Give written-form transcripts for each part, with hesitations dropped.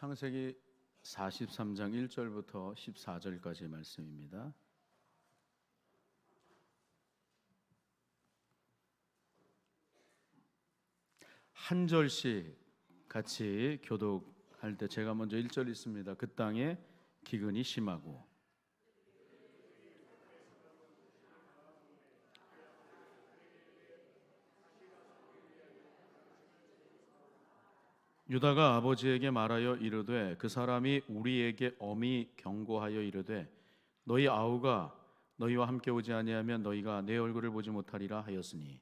창세기 43장 1절부터 14절까지의 말씀입니다. 한 절씩 같이 교독할 때 제가 먼저 1절 있습니다. 그 땅에 기근이 심하고 유다가 아버지에게 말하여 이르되 그 사람이 우리에게 엄히 경고하여 이르되 너희 아우가 너희와 함께 오지 아니하면 너희가 내 얼굴을 보지 못하리라 하였으니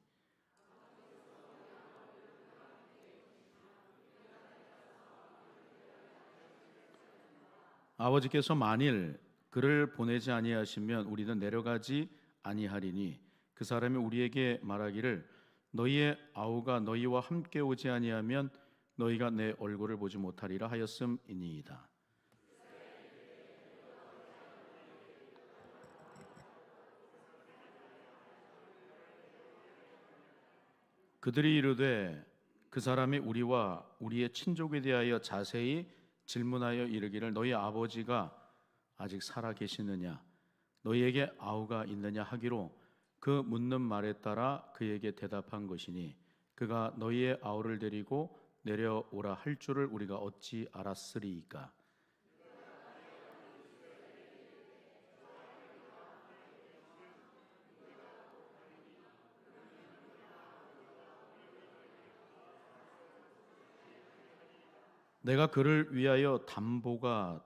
아버지께서 만일 그를 보내지 아니하시면 우리는 내려가지 아니하리니 그 사람이 우리에게 말하기를 너희의 아우가 너희와 함께 오지 아니하면 너희가 내 얼굴을 보지 못하리라 하였음이니이다. 그들이 이르되 그 사람이 우리와 우리의 친족에 대하여 자세히 질문하여 이르기를 너희 아버지가 아직 살아 계시느냐 너희에게 아우가 있느냐 하기로 그 묻는 말에 따라 그에게 대답한 것이니 그가 너희의 아우를 데리고 내려오라 할 줄을 우리가 어찌 알았으리이까. 내가 그를 위하여 담보가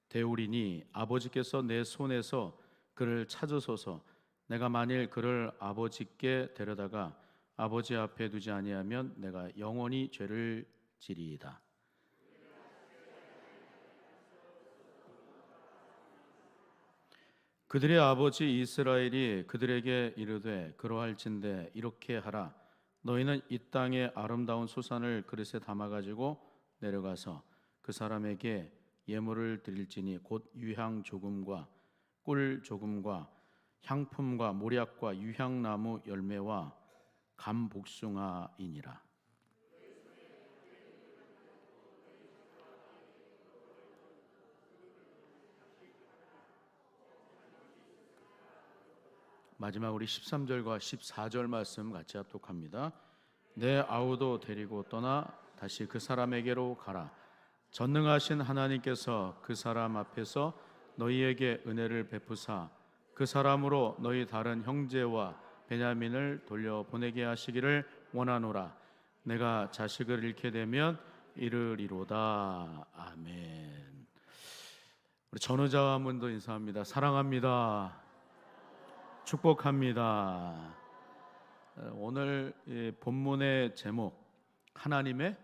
되오리니 아버지께서 내 손에서 그를 찾으소서. 내가 만일 그를 아버지께 데려다가 아버지 앞에 두지 아니하면 내가 영원히 죄를 지리이다. 그들의 아버지 이스라엘이 그들에게 이르되 그러할진대 이렇게 하라. 너희는 이 땅의 아름다운 소산을 그릇에 담아가지고 내려가서 그 사람에게 예물을 드릴지니 곧 유향 조금과 꿀 조금과 향품과 모략과 유향나무 열매와 감복숭아이니라. 마지막 우리 13절과 14절 말씀 같이 합독합니다. 내 아우도 데리고 떠나 다시 그 사람에게로 가라. 전능하신 하나님께서 그 사람 앞에서 너희에게 은혜를 베푸사 그 사람으로 너희 다른 형제와 베냐민을 돌려보내게 하시기를 원하노라. 내가 자식을 잃게 되면 이르리로다. 아멘. 우리 전우자와 문도 인사합니다. 사랑합니다. 축복합니다. 오늘 본문의 제목 하나님의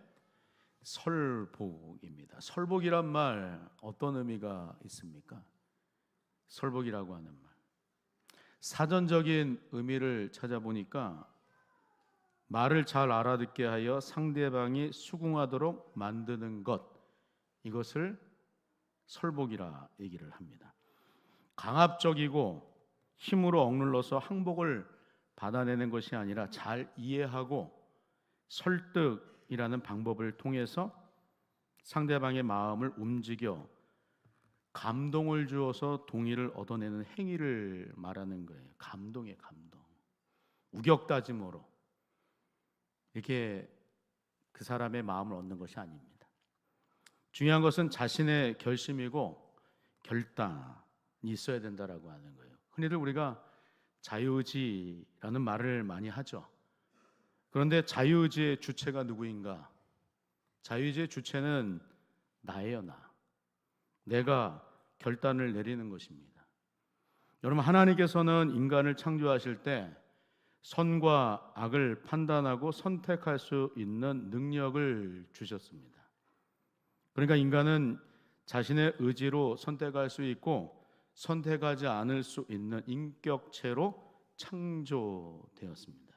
설복입니다. 설복이란 말 어떤 의미가 있습니까? 설복이라고 하는 말 사전적인 의미를 찾아보니까 말을 잘 알아듣게 하여 상대방이 수긍하도록 만드는 것, 이것을 설복이라 얘기를 합니다. 강압적이고 힘으로 억눌러서 항복을 받아내는 것이 아니라 잘 이해하고 설득이라는 방법을 통해서 상대방의 마음을 움직여 감동을 주어서 동의를 얻어내는 행위를 말하는 거예요. 감동의 감동. 우격다짐으로 이렇게 그 사람의 마음을 얻는 것이 아닙니다. 중요한 것은 자신의 결심이고 결단이 있어야 된다라고 하는 거예요. 흔히들 우리가 자유의지라는 말을 많이 하죠. 그런데 자유의지의 주체가 누구인가? 자유의지의 주체는 나예요, 나. 내가 결단을 내리는 것입니다. 여러분, 하나님께서는 인간을 창조하실 때 선과 악을 판단하고 선택할 수 있는 능력을 주셨습니다. 그러니까 인간은 자신의 의지로 선택할 수 있고 선택하지 않을 수 있는 인격체로 창조되었습니다.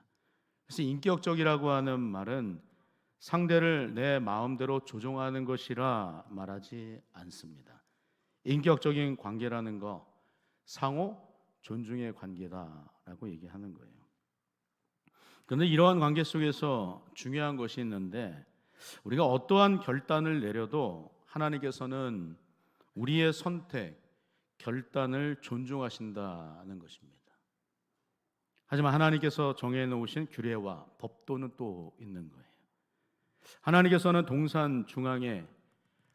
그래서 인격적이라고 하는 말은 상대를 내 마음대로 조종하는 것이라 말하지 않습니다. 인격적인 관계라는 거 상호 존중의 관계다라고 얘기하는 거예요. 그런데 이러한 관계 속에서 중요한 것이 있는데 우리가 어떠한 결단을 내려도 하나님께서는 우리의 선택, 결단을 존중하신다는 것입니다. 하지만 하나님께서 정해놓으신 규례와 법도는 또 있는 거예요. 하나님께서는 동산 중앙에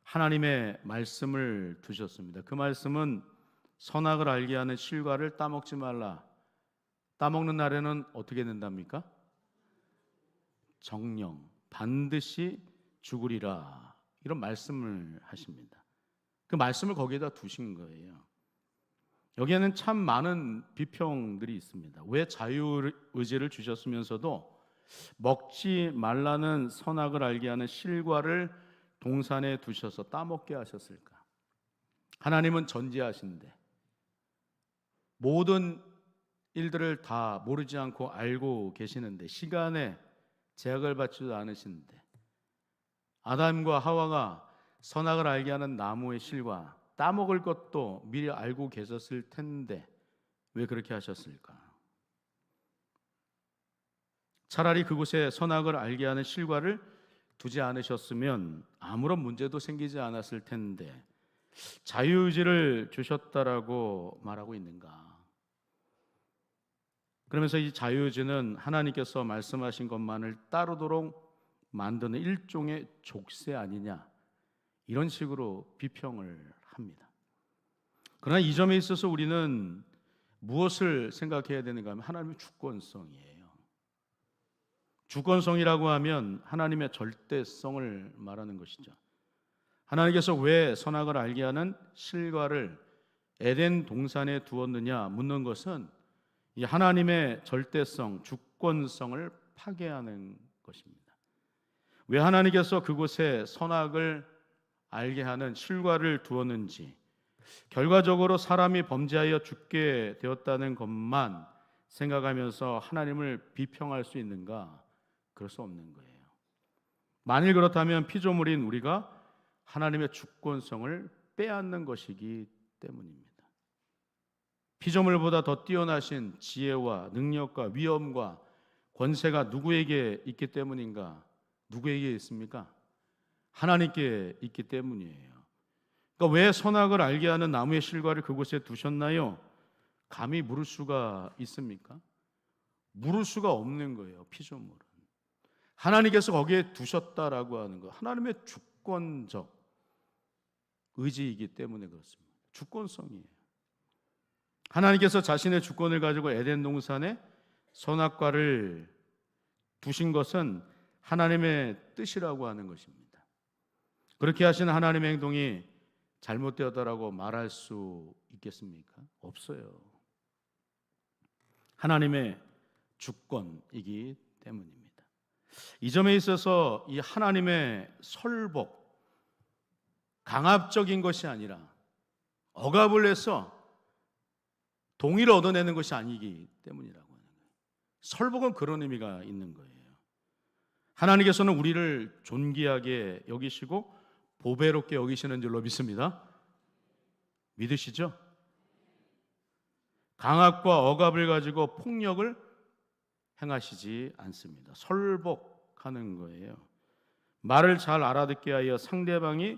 하나님의 말씀을 두셨습니다. 그 말씀은 선악을 알게 하는 실과를 따먹지 말라. 따먹는 날에는 어떻게 된답니까? 정령, 반드시 죽으리라. 이런 말씀을 하십니다. 그 말씀을 거기에다 두신 거예요. 여기에는 참 많은 비평들이 있습니다. 왜 자유의지를 주셨으면서도 먹지 말라는 선악을 알게 하는 실과를 동산에 두셔서 따먹게 하셨을까? 하나님은 전지하신데 모든 일들을 다 모르지 않고 알고 계시는데 시간에 제약을 받지도 않으시는데 아담과 하와가 선악을 알게 하는 나무의 실과 따먹을 것도 미리 알고 계셨을 텐데 왜 그렇게 하셨을까? 차라리 그곳에 선악을 알게 하는 실과를 두지 않으셨으면 아무런 문제도 생기지 않았을 텐데 자유의지를 주셨다라고 말하고 있는가? 그러면서 이 자유의지는 하나님께서 말씀하신 것만을 따르도록 만드는 일종의 족쇄 아니냐, 이런 식으로 비평을 합니다. 그러나 이 점에 있어서 우리는 무엇을 생각해야 되는가 하면 하나님의 주권성이에요. 주권성이라고 하면 하나님의 절대성을 말하는 것이죠. 하나님께서 왜 선악을 알게 하는 실과를 에덴 동산에 두었느냐 묻는 것은 이 하나님의 절대성, 주권성을 파괴하는 것입니다. 왜 하나님께서 그곳에 선악을 알게 하는 실과를 두었는지, 결과적으로 사람이 범죄하여 죽게 되었다는 것만 생각하면서 하나님을 비평할 수 있는가? 그럴 수 없는 거예요. 만일 그렇다면 피조물인 우리가 하나님의 주권성을 빼앗는 것이기 때문입니다. 피조물보다 더 뛰어나신 지혜와 능력과 위엄과 권세가 누구에게 있기 때문인가? 누구에게 있습니까? 하나님께 있기 때문이에요. 그러니까 왜 선악을 알게 하는 나무의 실과를 그곳에 두셨나요? 감히 물을 수가 있습니까? 물을 수가 없는 거예요. 피조물은 하나님께서 거기에 두셨다라고 하는 거, 하나님의 주권적 의지이기 때문에 그렇습니다. 주권성이에요. 하나님께서 자신의 주권을 가지고 에덴 동산에 선악과를 두신 것은 하나님의 뜻이라고 하는 것입니다. 그렇게 하시는 하나님의 행동이 잘못되었다라고 말할 수 있겠습니까? 없어요. 하나님의 주권이기 때문입니다. 이 점에 있어서 이 하나님의 설복, 강압적인 것이 아니라 억압을 해서 동의를 얻어내는 것이 아니기 때문이라고 하는 거예요. 설복은 그런 의미가 있는 거예요. 하나님께서는 우리를 존귀하게 여기시고 보배롭게 여기시는 줄로 믿습니다. 믿으시죠? 강압과 억압을 가지고 폭력을 행하시지 않습니다. 설복하는 거예요. 말을 잘 알아듣게 하여 상대방이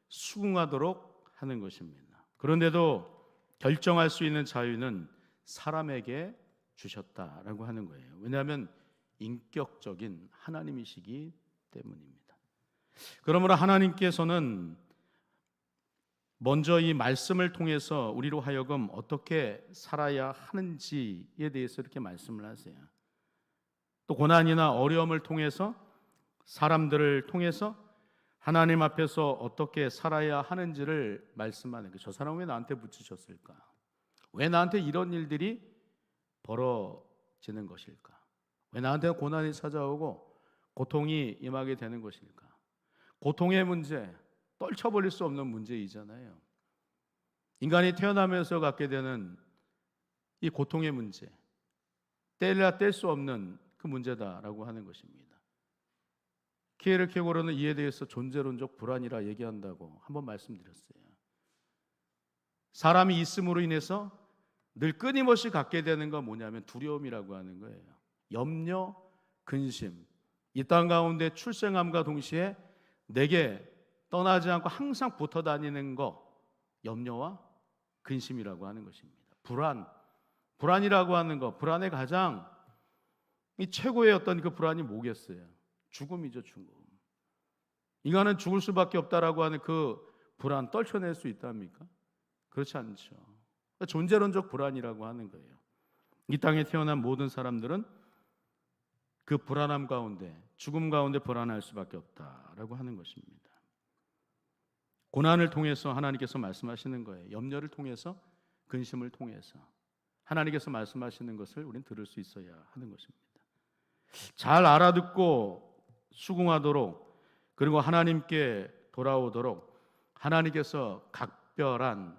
수긍하도록 하는 것입니다. 그런데도 결정할 수 있는 자유는 사람에게 주셨다라고 하는 거예요. 왜냐하면 인격적인 하나님이시기 때문입니다. 그러므로 하나님께서는 먼저 이 말씀을 통해서 우리로 하여금 어떻게 살아야 하는지에 대해서 이렇게 말씀을 하세요. 또 고난이나 어려움을 통해서, 사람들을 통해서 하나님 앞에서 어떻게 살아야 하는지를 말씀하는 거예요. 저 사람은 왜 나한테 붙이셨을까? 왜 나한테 이런 일들이 벌어지는 것일까? 왜 나한테 고난이 찾아오고 고통이 임하게 되는 것일까? 고통의 문제, 떨쳐버릴 수 없는 문제이잖아요. 인간이 태어나면서 갖게 되는 이 고통의 문제, 떼려야 뗄 수 없는 그 문제다라고 하는 것입니다. 키에르케고르는 이에 대해서 존재론적 불안이라 얘기한다고 한번 말씀드렸어요. 사람이 있음으로 인해서 늘 끊임없이 갖게 되는 건 뭐냐면 두려움이라고 하는 거예요. 염려, 근심, 이 땅 가운데 출생함과 동시에 내게 떠나지 않고 항상 붙어 다니는 거, 염려와 근심이라고 하는 것입니다. 불안이라고 하는 거, 불안의 가장 이 최고의 어떤 그 불안이 뭐겠어요? 죽음이죠, 죽음. 인간은 죽을 수밖에 없다라고 하는 그 불안 떨쳐낼 수 있답니까? 그렇지 않죠. 존재론적 불안이라고 하는 거예요. 이 땅에 태어난 모든 사람들은 그 불안함 가운데, 죽음 가운데 불안할 수밖에 없다라고 하는 것입니다. 고난을 통해서 하나님께서 말씀하시는 거예요. 염려를 통해서, 근심을 통해서 하나님께서 말씀하시는 것을 우리는 들을 수 있어야 하는 것입니다. 잘 알아듣고 수긍하도록, 그리고 하나님께 돌아오도록 하나님께서 각별한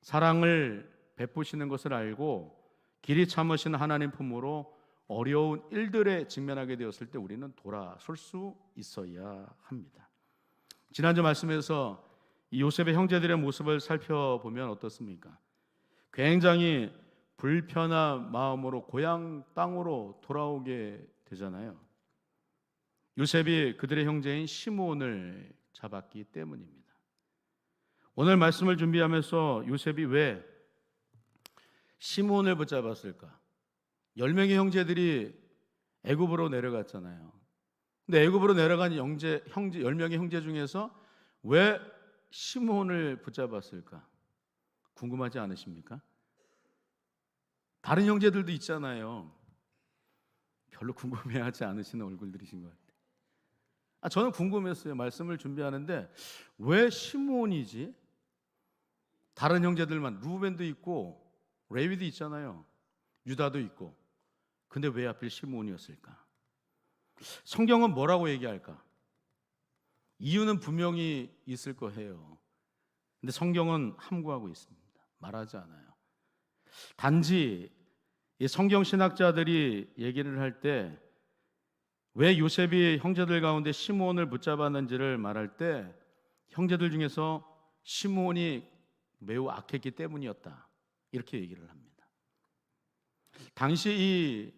사랑을 베푸시는 것을 알고 길이 참으신 하나님 품으로 어려운 일들에 직면하게 되었을 때 우리는 돌아설 수 있어야 합니다. 지난주 말씀에서 이 요셉의 형제들의 모습을 살펴보면 어떻습니까? 굉장히 불편한 마음으로 고향 땅으로 돌아오게 되잖아요. 요셉이 그들의 형제인 시므온을 잡았기 때문입니다. 오늘 말씀을 준비하면서 요셉이 왜 시므온을 붙잡았을까? 10명의 형제들이 애굽으로 내려갔잖아요. 근데 애굽으로 내려간 10명의 형제 중에서 왜 시므온을 붙잡았을까? 궁금하지 않으십니까? 다른 형제들도 있잖아요. 별로 궁금해하지 않으시는 얼굴들이신 것 같아요. 저는 궁금했어요. 말씀을 준비하는데 왜 시므온이지? 다른 형제들만, 루벤도 있고 레위도 있잖아요. 유다도 있고. 근데 왜 하필 시므온이었을까? 성경은 뭐라고 얘기할까? 이유는 분명히 있을 거예요. 근데 성경은 함구하고 있습니다. 말하지 않아요. 단지 이 성경 신학자들이 얘기를 할 때 왜 요셉이 형제들 가운데 시므온을 붙잡았는지를 말할 때 형제들 중에서 시므온이 매우 악했기 때문이었다, 이렇게 얘기를 합니다. 당시 이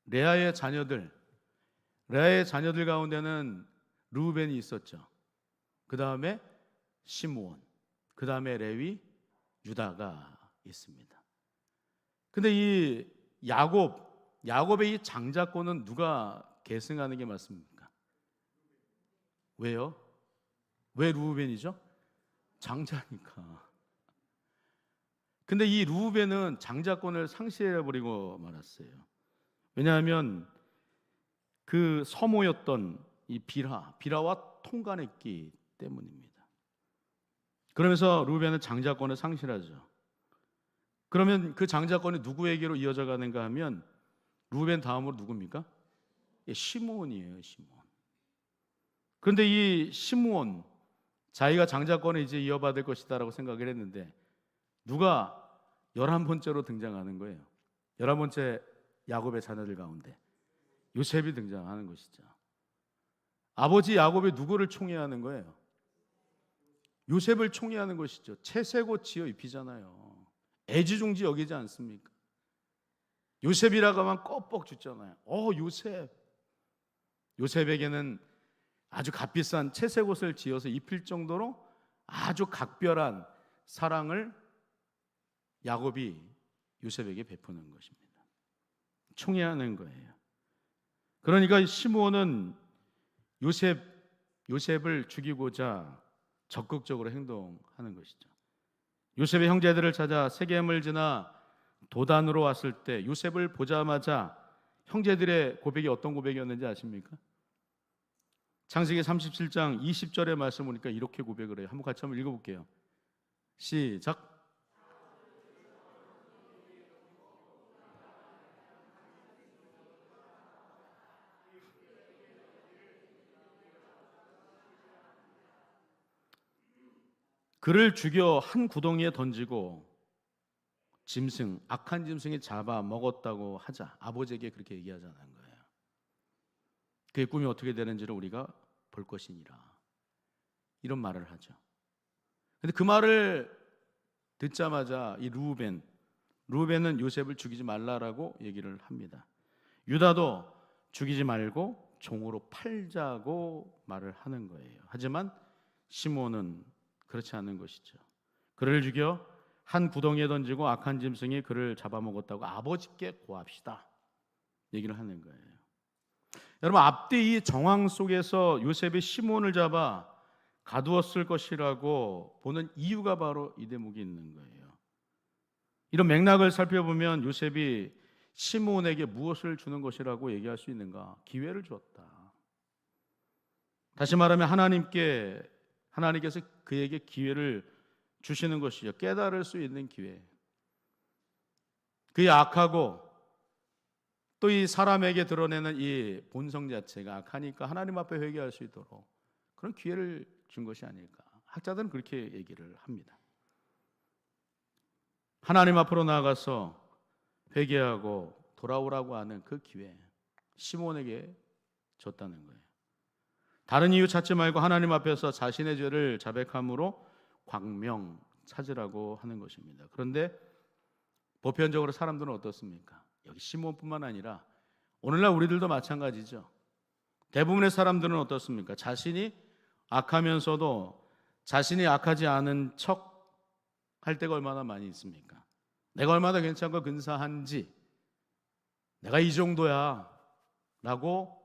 레아의 자녀들 가운데는 르우벤이 있었죠. 그 다음에 시므온, 그 다음에 레위, 유다가 있습니다. 근데 이 야곱의 이 장자권은 누가 계승하는 게 맞습니까? 왜요? 왜 르우벤이죠? 장자니까. 근데 이 르우벤은 장자권을 상실해버리고 말았어요. 왜냐하면 그 서모였던 이 비라와 통간했기 때문입니다. 그러면서 르우벤은 장자권을 상실하죠. 그러면 그 장자권이 누구에게로 이어져 가는가 하면 르우벤 다음으로 누굽니까? 시므온이에요, 시므온. 그런데 이 시므온, 자기가 장자권을 이제 이어받을 것이다라고 생각을 했는데 누가 11번째로 등장하는 거예요. 11번째 야곱의 자녀들 가운데 요셉이 등장하는 것이죠. 아버지 야곱이 누구를 총애하는 거예요? 요셉을 총애하는 것이죠. 채색옷 지어 입히잖아요. 애지중지 여기지 않습니까? 요셉이라고 하면 껍벅 죽잖아요. 요셉에게는 아주 값비싼 채색옷을 지어서 입힐 정도로 아주 각별한 사랑을 야곱이 요셉에게 베푸는 것입니다. 총애하는 거예요. 그러니까 시므온은 요셉을 죽이고자 적극적으로 행동하는 것이죠. 요셉의 형제들을 찾아 세겜을 지나 도단으로 왔을 때 요셉을 보자마자 형제들의 고백이 어떤 고백이었는지 아십니까? 창세기 37장 20절의 말씀 보니까 이렇게 고백을 해요. 한번 같이 한번 읽어볼게요. 시작. 그를 죽여 한 구덩이에 던지고 악한 짐승이 잡아 먹었다고 하자. 아버지에게 그렇게 얘기하자는 거예요. 그의 꿈이 어떻게 되는지를 우리가 볼 것이니라, 이런 말을 하죠. 근데 그 말을 듣자마자 이 르우벤은 요셉을 죽이지 말라라고 얘기를 합니다. 유다도 죽이지 말고 종으로 팔자고 말을 하는 거예요. 하지만 시몬은 그렇지 않은 것이죠. 그를 죽여 한 구덩이에 던지고 악한 짐승이 그를 잡아먹었다고 아버지께 고합시다 얘기를 하는 거예요. 여러분, 앞뒤 이 정황 속에서 요셉이 시몬을 잡아 가두었을 것이라고 보는 이유가 바로 이 대목이 있는 거예요. 이런 맥락을 살펴보면 요셉이 시몬에게 무엇을 주는 것이라고 얘기할 수 있는가? 기회를 주었다. 다시 말하면 하나님께서 그에게 기회를 주시는 것이죠. 깨달을 수 있는 기회. 그의 악하고 또 이 사람에게 드러내는 이 본성 자체가 악하니까 하나님 앞에 회개할 수 있도록 그런 기회를 준 것이 아닐까. 학자들은 그렇게 얘기를 합니다. 하나님 앞으로 나아가서 회개하고 돌아오라고 하는 그 기회, 시몬에게 줬다는 거예요. 다른 이유 찾지 말고 하나님 앞에서 자신의 죄를 자백함으로 광명 찾으라고 하는 것입니다. 그런데 보편적으로 사람들은 어떻습니까? 여기 시몬뿐만 아니라 오늘날 우리들도 마찬가지죠. 대부분의 사람들은 어떻습니까? 자신이 악하면서도 자신이 악하지 않은 척 할 때가 얼마나 많이 있습니까? 내가 얼마나 괜찮고 근사한지, 내가 이 정도야 라고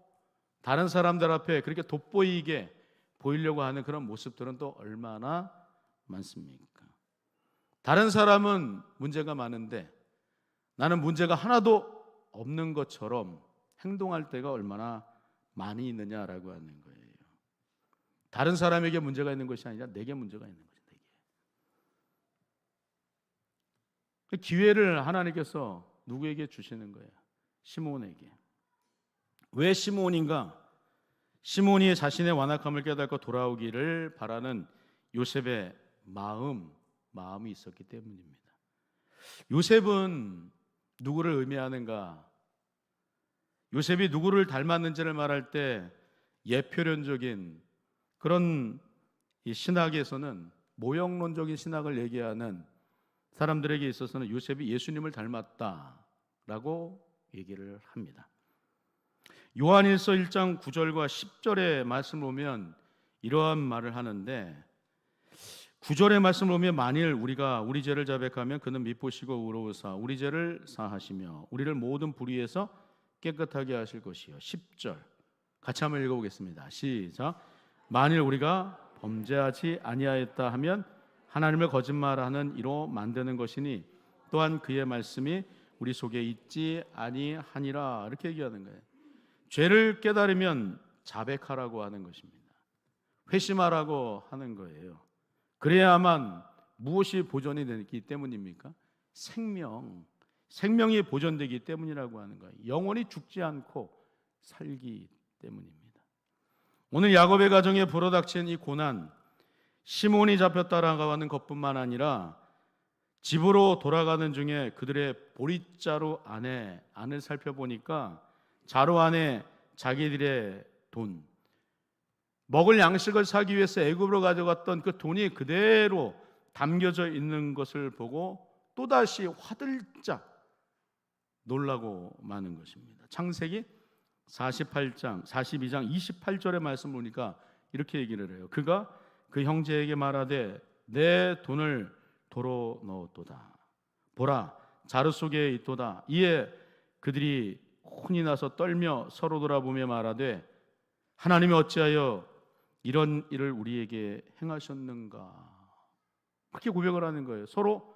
다른 사람들 앞에 그렇게 돋보이게 보이려고 하는 그런 모습들은 또 얼마나 많습니까? 다른 사람은 문제가 많은데 나는 문제가 하나도 없는 것처럼 행동할 때가 얼마나 많이 있느냐라고 하는 거예요. 다른 사람에게 문제가 있는 것이 아니라 내게 문제가 있는 거죠. 기회를 하나님께서 누구에게 주시는 거예요? 시몬에게. 왜 시몬인가? 시몬이 자신의 완악함을 깨닫고 돌아오기를 바라는 요셉의 마음이 있었기 때문입니다. 요셉은 누구를 의미하는가? 요셉이 누구를 닮았는지를 말할 때 예표론적인 그런 이 신학에서는 모형론적인 신학을 얘기하는 사람들에게 있어서는 요셉이 예수님을 닮았다라고 얘기를 합니다. 요한일서 1장 9절과 10절의 말씀을 보면 이러한 말을 하는데 9절의 말씀을 보면 만일 우리가 우리 죄를 자백하면 그는 미쁘시고 의로우사 우리 죄를 사하시며 우리를 모든 불의에서 깨끗하게 하실 것이요. 10절 같이 한번 읽어보겠습니다. 시작. 만일 우리가 범죄하지 아니하였다 하면 하나님을 거짓말하는 이로 만드는 것이니 또한 그의 말씀이 우리 속에 있지 아니하니라 이렇게 얘기하는 거예요. 죄를 깨달으면 자백하라고 하는 것입니다. 회심하라고 하는 거예요. 그래야만 무엇이 보존이 되기 때문입니까? 생명이 보존되기 때문이라고 하는 거예요. 영원히 죽지 않고 살기 때문입니다. 오늘 야곱의 가정에 불어닥친 이 고난, 시몬이 잡혔다라고 하는 것뿐만 아니라 집으로 돌아가는 중에 그들의 보릿자루 안을 살펴보니까 자루 안에 자기들의 돈, 먹을 양식을 사기 위해서 애굽으로 가져갔던 그 돈이 그대로 담겨져 있는 것을 보고 또다시 화들짝 놀라고 마는 것입니다. 창세기 42장 28절의 말씀 보니까 이렇게 얘기를 해요. 그가 그 형제에게 말하되 내 돈을 도로 넣었도다. 보라 자루 속에 있도다. 이에 그들이 혼이 나서 떨며 서로 돌아보며 말하되 하나님이 어찌하여 이런 일을 우리에게 행하셨는가. 그렇게 고백을 하는 거예요. 서로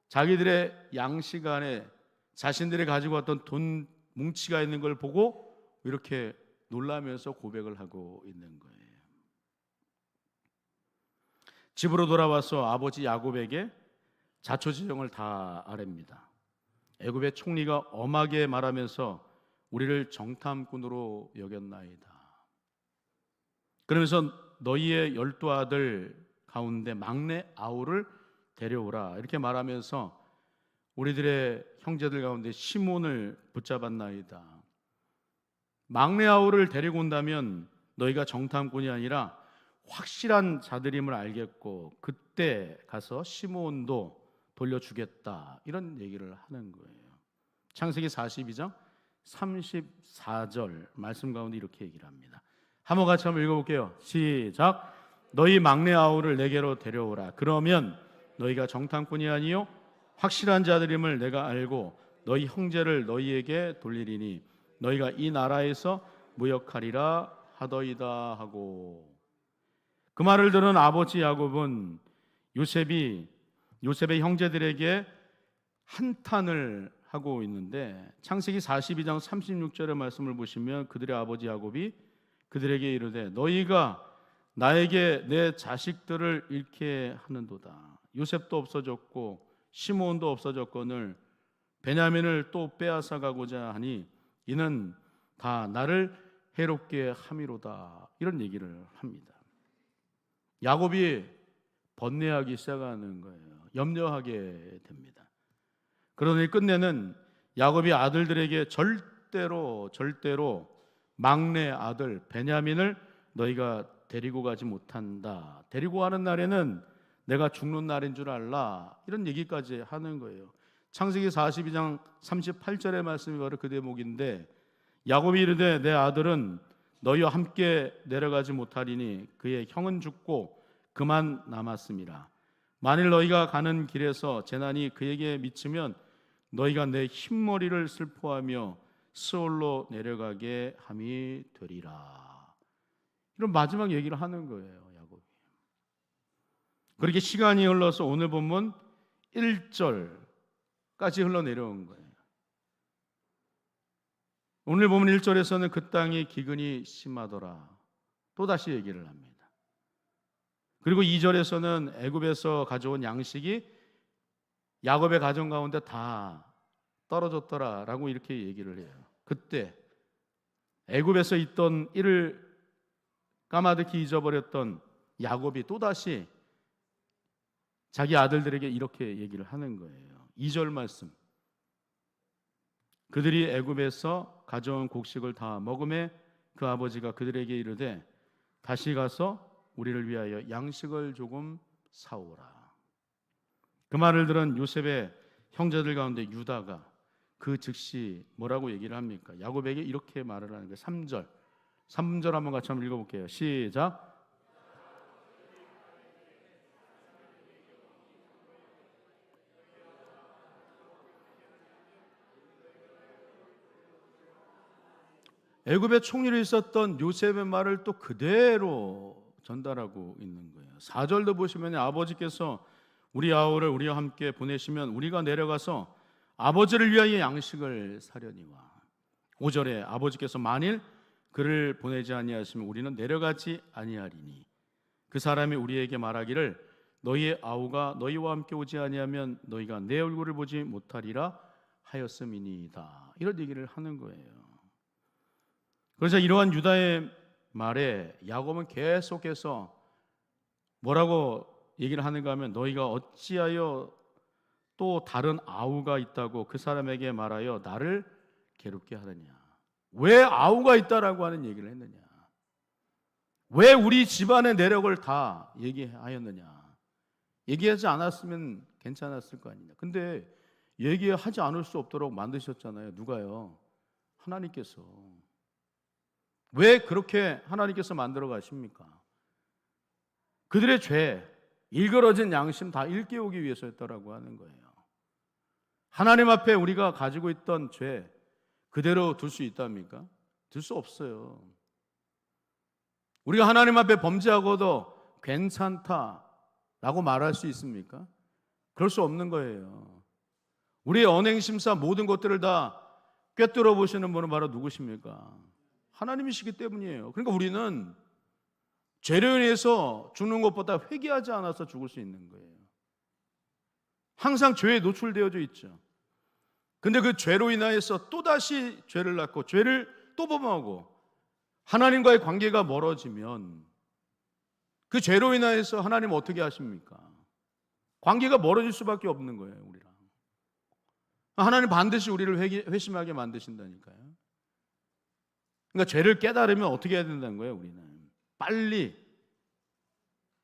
자기들의 양식 안에 자신들이 가지고 왔던 돈 뭉치가 있는 걸 보고 이렇게 놀라면서 고백을 하고 있는 거예요. 집으로 돌아와서 아버지 야곱에게 자초지종을 다 아뢰입니다. 애굽의 총리가 엄하게 말하면서 우리를 정탐꾼으로 여겼나이다. 그러면서 너희의 12아들 가운데 막내 아우를 데려오라 이렇게 말하면서 우리들의 형제들 가운데 시몬을 붙잡았나이다. 막내 아우를 데리고 온다면 너희가 정탐꾼이 아니라 확실한 자들임을 알겠고 그때 가서 시몬도 돌려주겠다 이런 얘기를 하는 거예요. 창세기 42장 34절 말씀 가운데 이렇게 얘기를 합니다. 한번 같이 한번 읽어볼게요. 시작. 너희 막내 아우를 내게로 데려오라. 그러면 너희가 정탐꾼이 아니요 확실한 자들임을 내가 알고 너희 형제를 너희에게 돌리리니 너희가 이 나라에서 무역하리라 하더이다 하고. 그 말을 들은 아버지 야곱은 요셉의 형제들에게 한탄을 하고 있는데, 창세기 42장 36절의 말씀을 보시면 그들의 아버지 야곱이 그들에게 이르되 너희가 나에게 내 자식들을 잃게 하는도다. 요셉도 없어졌고 시므온도 없어졌거늘 베냐민을 또 빼앗아 가고자 하니 이는 다 나를 해롭게 함이로다. 이런 얘기를 합니다. 야곱이 번뇌하기 시작하는 거예요. 염려하게 됩니다. 그러니 끝내는 야곱이 아들들에게 절대로 막내 아들 베냐민을 너희가 데리고 가지 못한다. 데리고 가는 날에는 내가 죽는 날인 줄 알라. 이런 얘기까지 하는 거예요. 창세기 42장 38절의 말씀이 바로 그 대목인데, 야곱이 이르되 내 아들은 너희와 함께 내려가지 못하리니 그의 형은 죽고 그만 남았음이라. 만일 너희가 가는 길에서 재난이 그에게 미치면 너희가 내 흰머리를 슬퍼하며 스올로 내려가게 함이 되리라. 이런 마지막 얘기를 하는 거예요, 야곱이. 그렇게 시간이 흘러서 오늘 본문 1절까지 흘러내려온 거예요. 오늘 보면 1절에서는 그 땅의 기근이 심하더라. 또다시 얘기를 합니다. 그리고 2절에서는 애굽에서 가져온 양식이 야곱의 가정 가운데 다 떨어졌더라라고 이렇게 얘기를 해요. 그때 애굽에서 있던 이를 까마득히 잊어버렸던 야곱이 또다시 자기 아들들에게 이렇게 얘기를 하는 거예요. 2절 말씀. 그들이 애굽에서 가져온 곡식을 다 먹음에 그 아버지가 그들에게 이르되 다시 가서 우리를 위하여 양식을 조금 사오라. 그 말을 들은 요셉의 형제들 가운데 유다가 그 즉시 뭐라고 얘기를 합니까? 야곱에게 이렇게 말을 하는 거예요. 3절 한번 같이 한번 읽어볼게요. 시작. 애굽의 총리로 있었던 요셉의 말을 또 그대로 전달하고 있는 거예요. 4절도 보시면 아버지께서 우리 아우를 우리와 함께 보내시면 우리가 내려가서 아버지를 위하여 양식을 사려니와. 5절에 아버지께서 만일 그를 보내지 아니하시면 우리는 내려가지 아니하리니 그 사람이 우리에게 말하기를 너희의 아우가 너희와 함께 오지 아니하면 너희가 내 얼굴을 보지 못하리라 하였음이니이다. 이런 얘기를 하는 거예요. 그래서 이러한 유다의 말에 야곱은 계속해서 뭐라고 얘기를 하는가 하면 너희가 어찌하여 또 다른 아우가 있다고 그 사람에게 말하여 나를 괴롭게 하느냐. 왜 아우가 있다라고 하는 얘기를 했느냐. 왜 우리 집안의 내력을 다 얘기하였느냐. 얘기하지 않았으면 괜찮았을 거 아니냐. 근데 얘기하지 않을 수 없도록 만드셨잖아요. 누가요? 하나님께서. 왜 그렇게 하나님께서 만들어 가십니까? 그들의 죄, 일그러진 양심 다 일깨우기 위해서였다라고 하는 거예요. 하나님 앞에 우리가 가지고 있던 죄 그대로 둘 수 있답니까? 둘 수 없어요. 우리가 하나님 앞에 범죄하고도 괜찮다라고 말할 수 있습니까? 그럴 수 없는 거예요. 우리의 언행심사 모든 것들을 다 꿰뚫어 보시는 분은 바로 누구십니까? 하나님이시기 때문이에요. 그러니까 우리는 죄로 인해서 죽는 것보다 회개하지 않아서 죽을 수 있는 거예요. 항상 죄에 노출되어져 있죠. 근데 그 죄로 인하여서 또다시 죄를 낳고 죄를 또 범하고 하나님과의 관계가 멀어지면 그 죄로 인하여서 하나님 어떻게 하십니까? 관계가 멀어질 수밖에 없는 거예요. 우리랑 하나님 반드시 우리를 회심하게 만드신다니까요. 그러니까 죄를 깨달으면 어떻게 해야 된다는 거예요. 우리는 빨리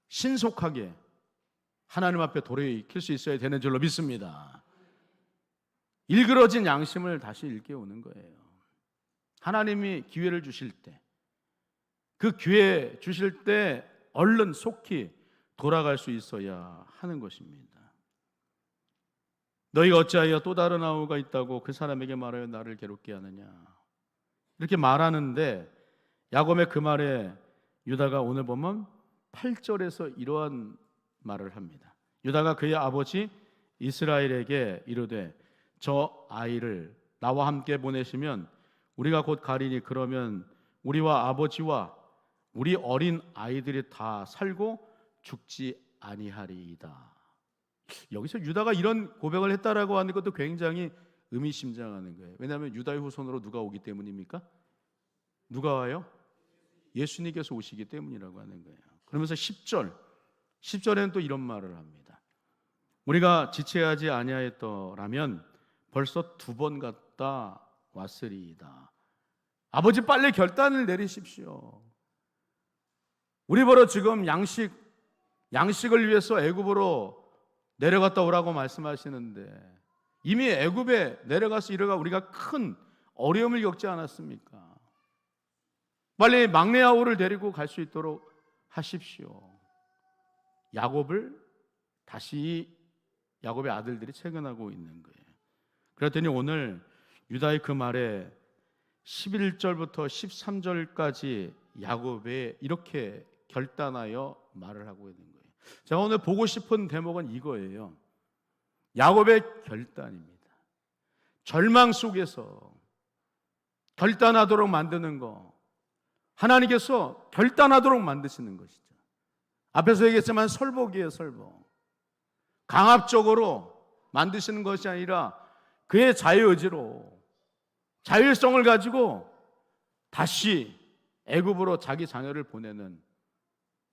신속하게 하나님 앞에 돌이킬 수 있어야 되는 줄로 믿습니다. 일그러진 양심을 다시 일깨우는 거예요. 하나님이 기회를 주실 때, 그 기회 주실 때 얼른 속히 돌아갈 수 있어야 하는 것입니다. 너희가 어찌하여 또 다른 아우가 있다고 그 사람에게 말하여 나를 괴롭게 하느냐, 이렇게 말하는데 야곱의 그 말에 유다가 오늘 보면 8절에서 이러한 말을 합니다. 유다가 그의 아버지 이스라엘에게 이르되 저 아이를 나와 함께 보내시면 우리가 곧 가리니 그러면 우리와 아버지와 우리 어린 아이들이 다 살고 죽지 아니하리이다. 여기서 유다가 이런 고백을 했다라고 하는 것도 굉장히 의미심장하는 거예요. 왜냐하면 유다의 후손으로 누가 오기 때문입니까? 누가 와요? 예수님께서 오시기 때문이라고 하는 거예요. 그러면서 10절에는 또 이런 말을 합니다. 우리가 지체하지 아니하였더라면 벌써 2번 갔다 왔으리이다. 아버지 빨리 결단을 내리십시오. 우리 보러 지금 양식을 위해서 애굽으로 내려갔다 오라고 말씀하시는데 이미 애굽에 내려가서 우리가 큰 어려움을 겪지 않았습니까? 빨리 막내 아우를 데리고 갈 수 있도록 하십시오. 야곱의 아들들이 채근하고 있는 거예요. 그랬더니 오늘 유다의 그 말에 11절부터 13절까지 야곱이 이렇게 결단하여 말을 하고 있는 거예요. 제가 오늘 보고 싶은 대목은 이거예요. 야곱의 결단입니다. 절망 속에서 결단하도록 만드는 거, 하나님께서 결단하도록 만드시는 것이죠. 앞에서 얘기했지만 설복이에요, 설복. 강압적으로 만드시는 것이 아니라 그의 자유의지로, 자율성을 가지고 다시 애굽으로 자기 자녀를 보내는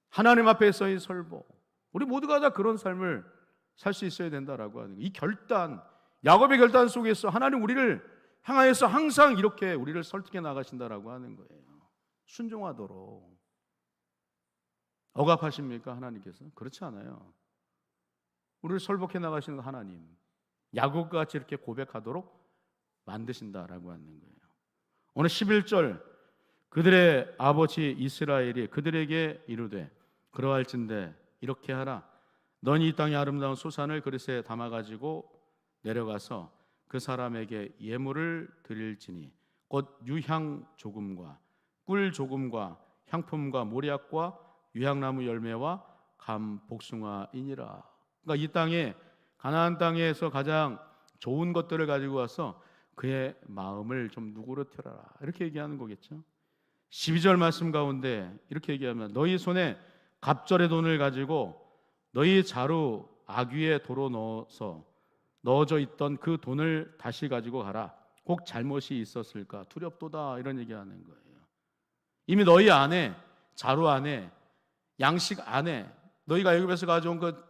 하나님 앞에서의 설복. 우리 모두가 다 그런 삶을 살 수 있어야 된다라고 하는 이 결단, 야곱의 결단 속에서 하나님 우리를 향하여서 항상 이렇게 우리를 설득해 나가신다라고 하는 거예요. 순종하도록. 억압하십니까 하나님께서? 그렇지 않아요. 우리를 설복해 나가시는 하나님, 야곱같이 이렇게 고백하도록 만드신다라고 하는 거예요. 오늘 11절, 그들의 아버지 이스라엘이 그들에게 이르되 그러할진대 이렇게 하라. 너니 이 땅의 아름다운 소산을 그릇에 담아가지고 내려가서 그 사람에게 예물을 드릴지니 곧 유향 조금과 꿀 조금과 향품과 모략과 유향나무 열매와 감 복숭아이니라. 그러니까 이 땅에, 가나안 땅에서 가장 좋은 것들을 가지고 와서 그의 마음을 좀 누그러뜨려라, 이렇게 얘기하는 거겠죠. 12절 말씀 가운데 이렇게 얘기하면 너희 손에 갑절의 돈을 가지고 너희 자루 아귀에 도로 넣어져 있던 그 돈을 다시 가지고 가라. 꼭 잘못이 있었을까 두렵도다, 이런 얘기하는 거예요. 이미 너희 안에, 자루 안에, 양식 안에, 너희가 애굽에서 가져온 그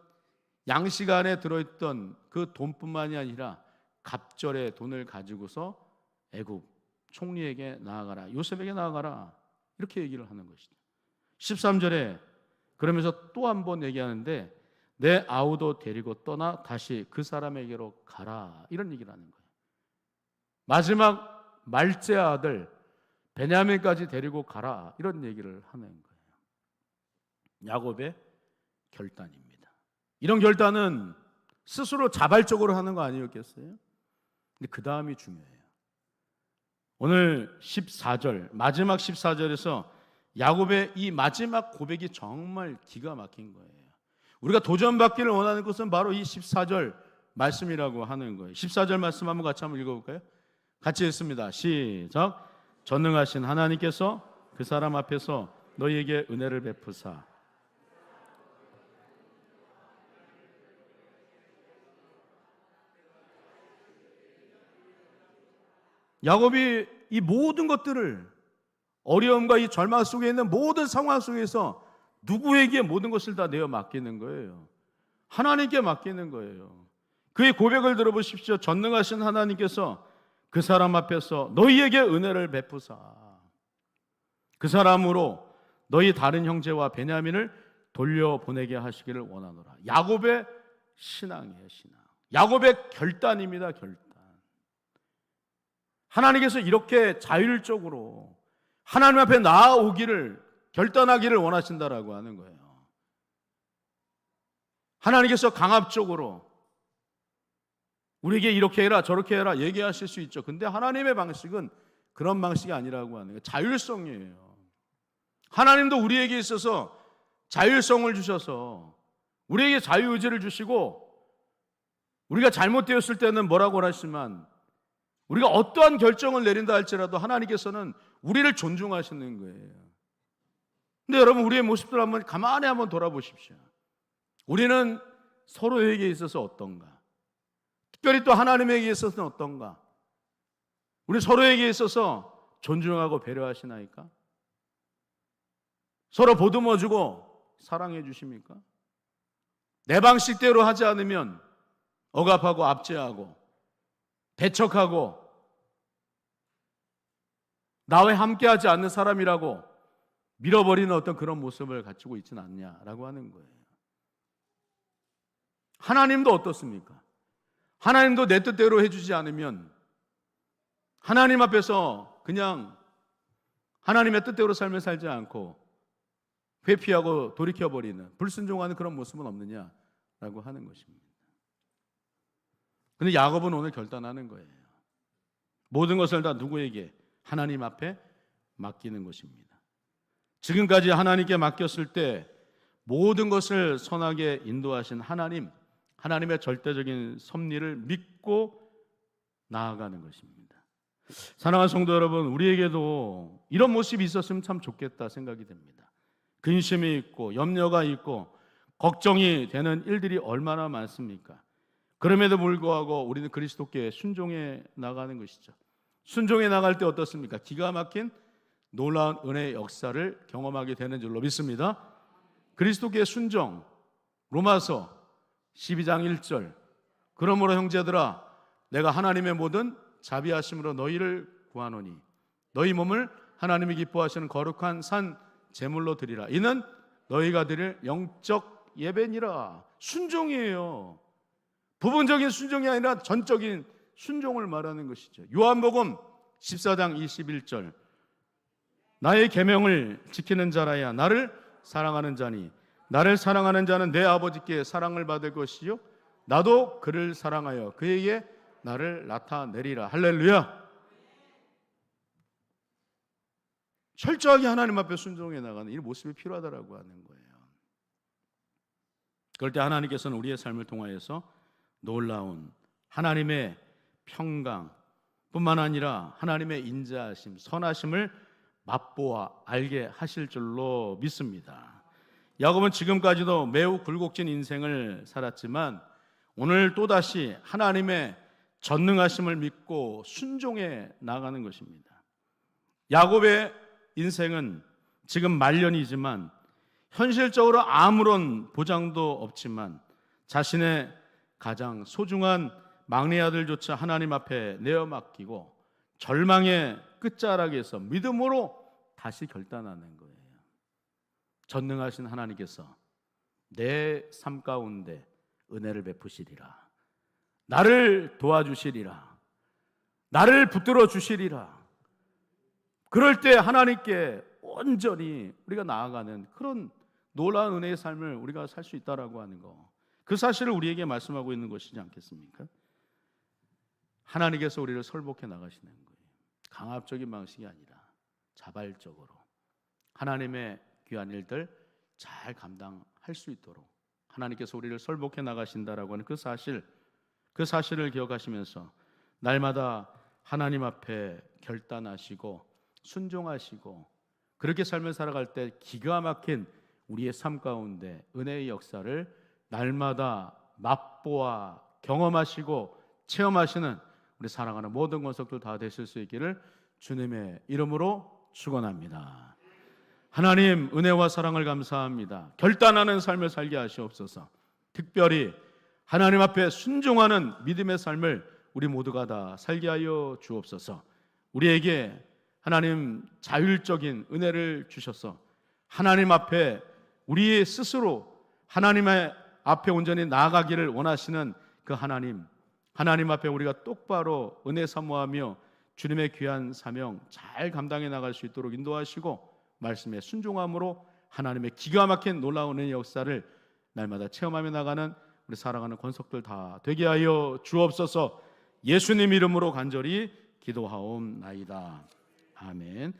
양식 안에 들어있던 그 돈뿐만이 아니라 갑절의 돈을 가지고서 애굽 총리에게 나아가라, 요셉에게 나아가라, 이렇게 얘기를 하는 것이죠. 13절에 그러면서 또 한 번 얘기하는데 내 아우도 데리고 떠나 다시 그 사람에게로 가라, 이런 얘기를 하는 거예요. 마지막 말째 아들 베냐민까지 데리고 가라, 이런 얘기를 하는 거예요. 야곱의 결단입니다. 이런 결단은 스스로 자발적으로 하는 거 아니었겠어요? 근데 그 다음이 중요해요. 오늘 14절, 마지막 14절에서 야곱의 이 마지막 고백이 정말 기가 막힌 거예요. 우리가 도전받기를 원하는 것은 바로 이 14절 말씀이라고 하는 거예요. 14절 말씀 한번 같이 한번 읽어볼까요? 같이 읽습니다. 시작. 전능하신 하나님께서 그 사람 앞에서 너희에게 은혜를 베푸사. 야곱이 이 모든 것들을, 어려움과 이 절망 속에 있는 모든 상황 속에서 누구에게 모든 것을 다 내어 맡기는 거예요? 하나님께 맡기는 거예요. 그의 고백을 들어보십시오. 전능하신 하나님께서 그 사람 앞에서 너희에게 은혜를 베푸사 그 사람으로 너희 다른 형제와 베냐민을 돌려보내게 하시기를 원하노라. 야곱의 신앙이에요, 신앙. 야곱의 결단입니다, 결단. 하나님께서 이렇게 자율적으로 하나님 앞에 나아오기를, 결단하기를 원하신다라고 하는 거예요. 하나님께서 강압적으로 우리에게 이렇게 해라 저렇게 해라 얘기하실 수 있죠. 근데 하나님의 방식은 그런 방식이 아니라고 하는 거예요. 자율성이에요. 하나님도 우리에게 있어서 자율성을 주셔서 우리에게 자유의지를 주시고, 우리가 잘못되었을 때는 뭐라고 하시지만 우리가 어떠한 결정을 내린다 할지라도 하나님께서는 우리를 존중하시는 거예요. 근데 여러분, 우리의 모습들 한번 가만히 한번 돌아보십시오. 우리는 서로에게 있어서 어떤가? 특별히 또 하나님에게 있어서는 어떤가? 우리 서로에게 있어서 존중하고 배려하시나이까? 서로 보듬어주고 사랑해 주십니까? 내 방식대로 하지 않으면 억압하고 압제하고 배척하고 나와 함께하지 않는 사람이라고 밀어버리는 어떤 그런 모습을 갖추고 있지는 않냐라고 하는 거예요. 하나님도 어떻습니까? 하나님도 내 뜻대로 해주지 않으면 하나님 앞에서 그냥 하나님의 뜻대로 삶을 살지 않고 회피하고 돌이켜버리는, 불순종하는 그런 모습은 없느냐라고 하는 것입니다. 그런데 야곱은 오늘 결단하는 거예요. 모든 것을 다 누구에게? 하나님 앞에 맡기는 것입니다. 지금까지 하나님께 맡겼을 때 모든 것을 선하게 인도하신 하나님, 하나님의 절대적인 섭리를 믿고 나아가는 것입니다. 사랑하는 성도 여러분, 우리에게도 이런 모습이 있었으면 참 좋겠다 생각이 됩니다. 근심이 있고 염려가 있고 걱정이 되는 일들이 얼마나 많습니까? 그럼에도 불구하고 우리는 그리스도께 순종해 나가는 것이죠. 순종해 나갈 때 어떻습니까? 기가 막힌 놀라운 은혜의 역사를 경험하게 되는 줄로 믿습니다. 그리스도께 순종, 로마서 12장 1절. 그러므로 형제들아, 내가 하나님의 모든 자비하심으로 너희를 구하노니 너희 몸을 하나님이 기뻐하시는 거룩한 산 제물로 드리라. 이는 너희가 드릴 영적 예배니라. 순종이에요. 부분적인 순종이 아니라 전적인 순종을 말하는 것이죠. 요한복음 14장 21절. 나의 계명을 지키는 자라야 나를 사랑하는 자니 나를 사랑하는 자는 내 아버지께 사랑을 받을 것이요 나도 그를 사랑하여 그에게 나를 나타내리라. 할렐루야. 철저하게 하나님 앞에 순종해 나가는 이 모습이 필요하다라고 하는 거예요. 그럴 때 하나님께서는 우리의 삶을 통하여서 놀라운 하나님의 평강 뿐만 아니라 하나님의 인자하심, 선하심을 맛보아 알게 하실 줄로 믿습니다. 야곱은 지금까지도 매우 굴곡진 인생을 살았지만 오늘 또다시 하나님의 전능하심을 믿고 순종해 나가는 것입니다. 야곱의 인생은 지금 말년이지만 현실적으로 아무런 보장도 없지만 자신의 가장 소중한 막내 아들조차 하나님 앞에 내어 맡기고 절망의 끝자락에서 믿음으로 다시 결단하는 거예요. 전능하신 하나님께서 내 삶 가운데 은혜를 베푸시리라. 나를 도와주시리라. 나를 붙들어 주시리라. 그럴 때 하나님께 온전히 우리가 나아가는 그런 놀라운 은혜의 삶을 우리가 살 수 있다라고 하는 거, 그 사실을 우리에게 말씀하고 있는 것이지 않겠습니까? 하나님께서 우리를 설복해 나가시는 거예요. 강압적인 방식이 아니라 자발적으로 하나님의 귀한 일들 잘 감당할 수 있도록 하나님께서 우리를 설복해 나가신다라고 하는 그 사실을 기억하시면서 날마다 하나님 앞에 결단하시고 순종하시고 그렇게 삶을 살아갈 때 기가 막힌 우리의 삶 가운데 은혜의 역사를 날마다 맛보아 경험하시고 체험하시는 우리 사랑하는 모든 권속들 다 되실 수 있기를 주님의 이름으로 축원합니다. 하나님, 은혜와 사랑을 감사합니다. 결단하는 삶을 살게 하시옵소서. 특별히 하나님 앞에 순종하는 믿음의 삶을 우리 모두가 다 살게 하여 주옵소서. 우리에게 하나님 자율적인 은혜를 주셔서 하나님 앞에 우리 스스로 하나님의 앞에 온전히 나아가기를 원하시는 그 하나님 앞에 우리가 똑바로 은혜 사모하며 주님의 귀한 사명 잘 감당해 나갈 수 있도록 인도하시고 말씀에 순종함으로 하나님의 기가 막힌 놀라운 은혜의 역사를 날마다 체험하며 나가는 우리 사랑하는 권속들 다 되게 하여 주옵소서. 예수님 이름으로 간절히 기도하옵나이다. 아멘.